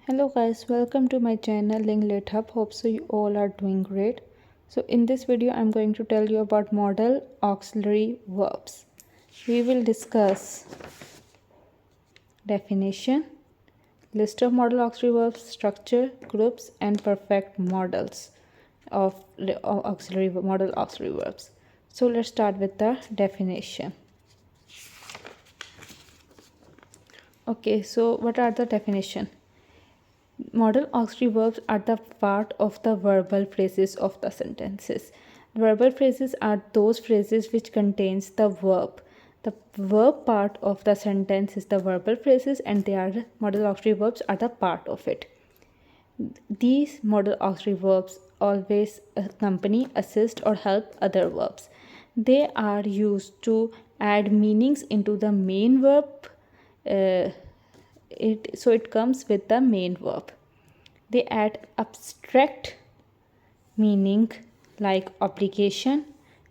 Hello guys, welcome to my channel Linglet Hub. Hope so you all are doing great. So in this video I'm going to tell you about modal auxiliary verbs. We will discuss definition, list of modal auxiliary verbs, structure, groups and perfect modals of modal auxiliary verbs. So let's start with the definition. Okay, so what are the definition? Modal auxiliary verbs are the part of the verbal phrases of the sentences. Verbal phrases are those phrases which contains the verb. The verb part of the sentence is the verbal phrases and modal auxiliary verbs are the part of it. These modal auxiliary verbs always accompany, assist or help other verbs. They are used to add meanings into the main verb. It comes with the main verb. They add abstract meaning like obligation,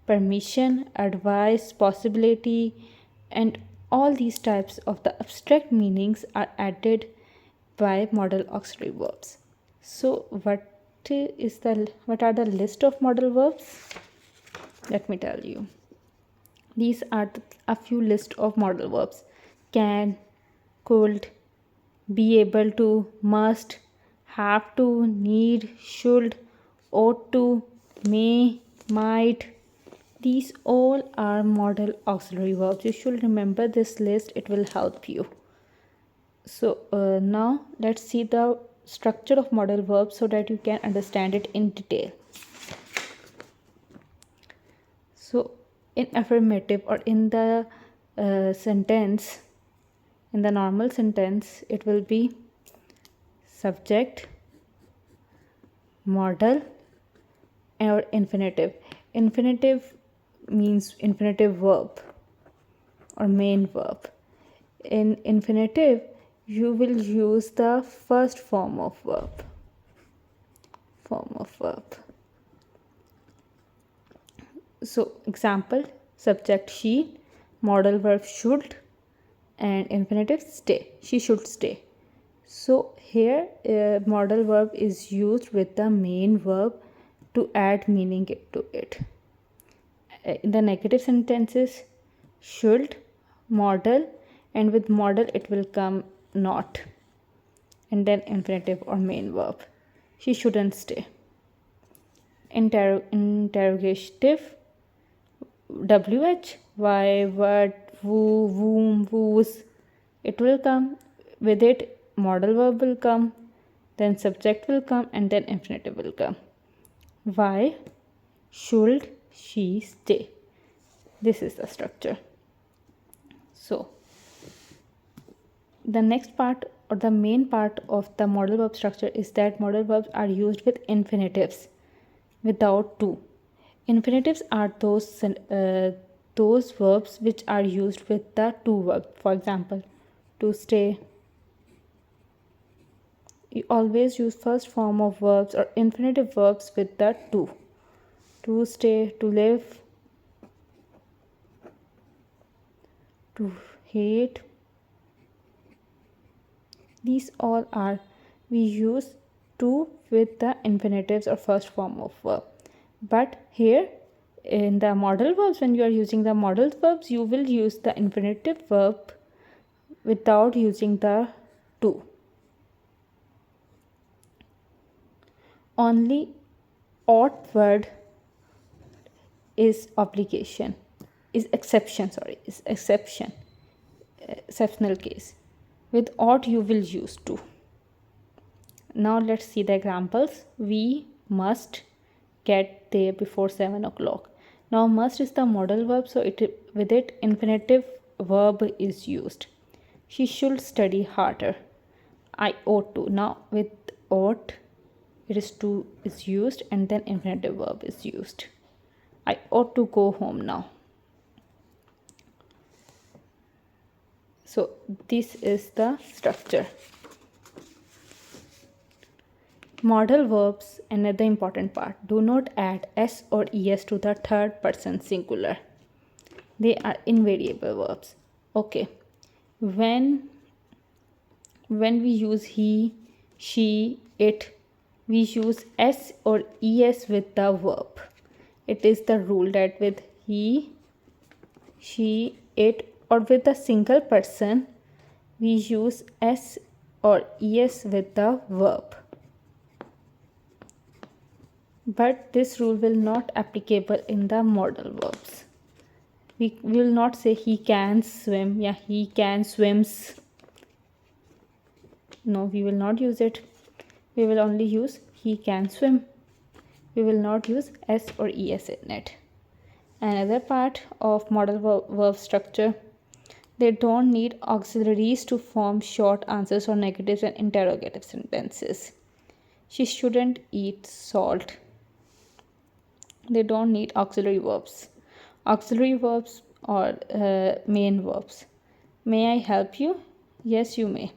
permission, advice, possibility, and all these types of the abstract meanings are added by modal auxiliary verbs. So what are the list of modal verbs? Let me tell you. These are a few list of modal verbs: can, could, be able to, must, have to, need, should, ought to, may, might. These all are modal auxiliary verbs. You should remember this list, it will help you. So now let's see the structure of modal verbs so that you can understand it in detail. So in affirmative or in the sentence, in the normal sentence, it will be subject, modal or infinitive. Infinitive means infinitive verb or main verb. In infinitive, you will use the first form of verb. So example, subject she, modal verb should, and infinitive stay. She should stay. So here modal verb is used with the main verb to add meaning to it. In the negative sentences, should, modal, and with modal it will come not, and then infinitive or main verb. She shouldn't stay. Interrogative, wh, why, what, who, whom, whose. It will come with it, modal verb will come, then subject will come, and then infinitive will come. Why should she stay? This is the structure. So the next part or the main part of the modal verb structure is that modal verbs are used with infinitives without to. Infinitives are those verbs which are used with the to verb. For example, to stay. You always use first form of verbs or infinitive verbs with the to. To stay, to live, to hate. These all are, we use to with the infinitives or first form of verb. But here in the modal verbs, when you are using the modal verbs, you will use the infinitive verb without using the to. Only ought word is obligation, is exception, exceptional case. With ought you will use to. Now let's see the examples. We must get there before 7 o'clock. Now must is the modal verb, so with it infinitive verb is used. She should study harder. I ought to. Now with ought it is to is used and then infinitive verb is used. I ought to go home now. So this is the structure. Modal verbs, another important part, do not add s or es to the third person singular. They are invariable verbs. Okay, when we use he, she, it, we use s or es with the verb. It is the rule that with he, she, it, or with a single person, we use s or es with the verb. But this rule will not applicable in the modal verbs. We will not say he can swim, yeah, he can swims. No, we will not use it. We will only use he can swim. We will not use s or es in it. Another part of modal verb structure, they don't need auxiliaries to form short answers or negatives and interrogative sentences. She shouldn't eat salt. They don't need auxiliary verbs. Auxiliary verbs or main verbs. May I help you? Yes, you may.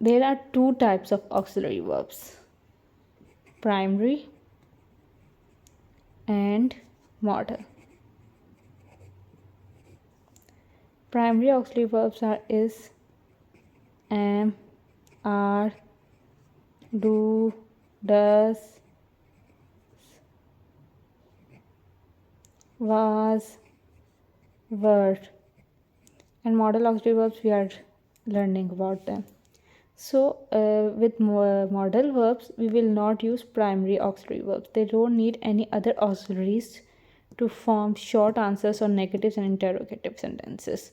There are two types of auxiliary verbs, primary and modal. Primary auxiliary verbs are is, am, are, do, does, was, were, and modal auxiliary verbs we are learning about them. So with modal verbs we will not use primary auxiliary verbs. They don't need any other auxiliaries to form short answers or negatives and interrogative sentences.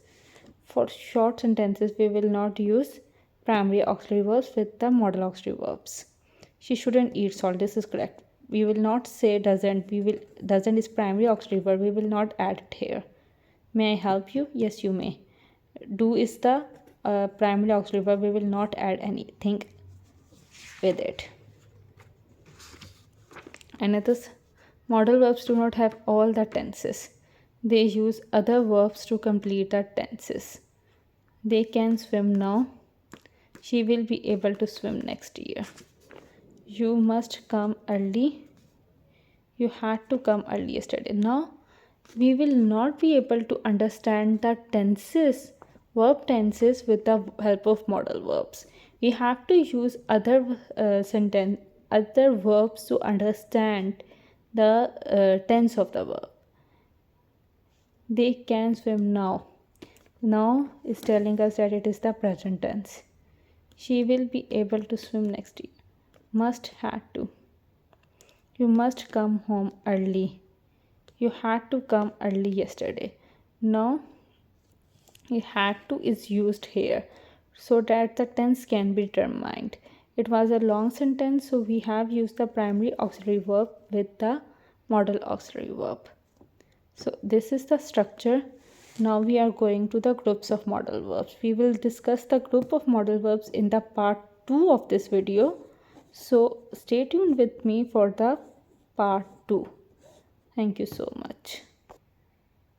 For short sentences we will not use primary auxiliary verbs with the modal auxiliary verbs. She shouldn't eat salt. This is correct. We will not say doesn't. Doesn't is primary auxiliary verb. We will not add it here. May I help you? Yes, you may. Do is the primary auxiliary verb. We will not add anything with it. And others, modal verbs do not have all the tenses. They use other verbs to complete the tenses. They can swim now. She will be able to swim next year. You must come early. You had to come early yesterday. Now, we will not be able to understand the tenses, verb tenses, with the help of modal verbs. We have to use other verbs to understand the tense of the verb. They can swim now. Now is telling us that it is the present tense. She will be able to swim next year. Must, had to. You must come home early. You had to come early yesterday. Now, you had to is used here so that the tense can be determined. It was a long sentence, so we have used the primary auxiliary verb with the modal auxiliary verb. So this is the structure. Now we are going to the groups of modal verbs. We will discuss the group of modal verbs in the part 2 of this video. So stay tuned with me for the part 2. Thank you so much.